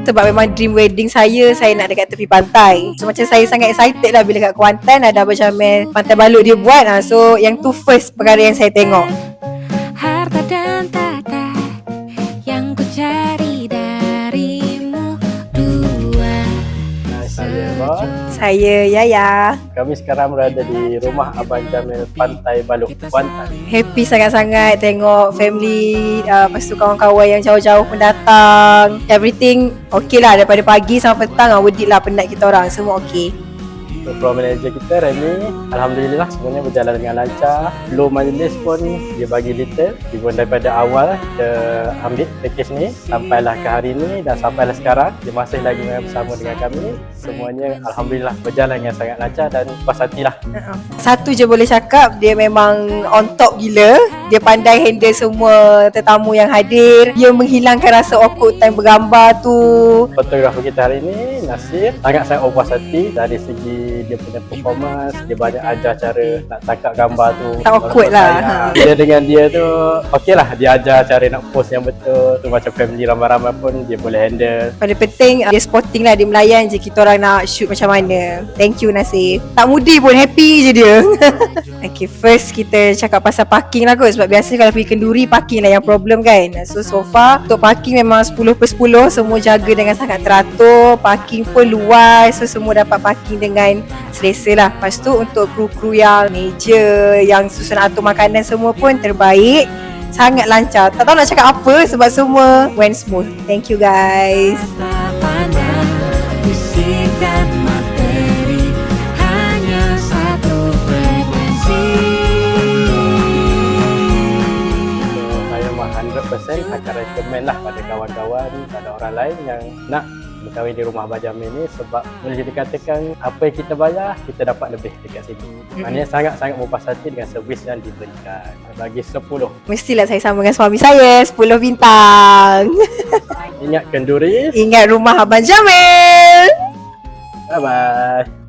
Sebab memang dream wedding saya nak dekat tepi pantai. So macam saya sangat excited lah bila kat Kuantan ada Abang Syamil Pantai Balut dia buat. So yang tu first perkara yang saya tengok. Harta dan tata yang ku cari darimu dua. Saya Yaya. Kami sekarang berada di rumah Abang Jamil Pantai Balut, Kuantan. Happy sangat-sangat tengok family, lepas tu kawan-kawan yang jauh-jauh pun datang. Everything okay lah, daripada pagi sampai petang wedit lah penat kita orang, semua okay. Untuk floor manager kita Remy, Alhamdulillah semuanya berjalan dengan lancar. Flow majlis pun dia bagi detail. Even daripada awal kita ambil package ni sampailah ke hari ni dan sampailah sekarang dia masih lagi bersama dengan kami. Semuanya Alhamdulillah berjalan dengan sangat lancar dan puas hatilah. Satu je boleh cakap, dia memang on top gila. Dia pandai handle semua tetamu yang hadir. Dia menghilangkan rasa awkward time bergambar tu. Fotografer kita hari ni Nasir sangat-sangat puas hati dari segi dia punya performance. Dia banyak ajar cara nak tangkap gambar tu tak awkward lah. Dia dengan dia tu okey lah, dia ajar cara nak post yang betul tu. Macam family ramai-ramai pun dia boleh handle. Pada penting dia sporting lah, dia melayan je kita orang nak shoot macam mana. Thank you Nasir. Tak mudi pun happy je dia. Okay, first kita cakap pasal parking lah kot. Sebab biasa kalau pergi Kenduri parking lah yang problem kan. So far untuk parking memang 10/10. Semua jaga dengan sangat teratur. Parking pun luas. So semua dapat parking dengan selesa lah. Lepas tu untuk kru-kru yang meja, yang susun atur makanan semua pun terbaik. Sangat lancar. Tak tahu nak cakap apa sebab semua went smooth. Thank you guys. Fisik dan materi hanya satu frekuensi. So, saya mah 100% akan recommend lah pada kawan-kawan, pada orang lain yang nak berkahwin di rumah Abang Jamil ni. Sebab boleh dikatakan apa yang kita bayar, kita dapat lebih dekat sini. Maknanya sangat-sangat berpuas hati dengan servis yang diberikan. Bagi 10. Mestilah saya sama dengan suami saya 10 bintang. Ingat Kenduri. Ingat rumah Abang Jamil. Bye-bye.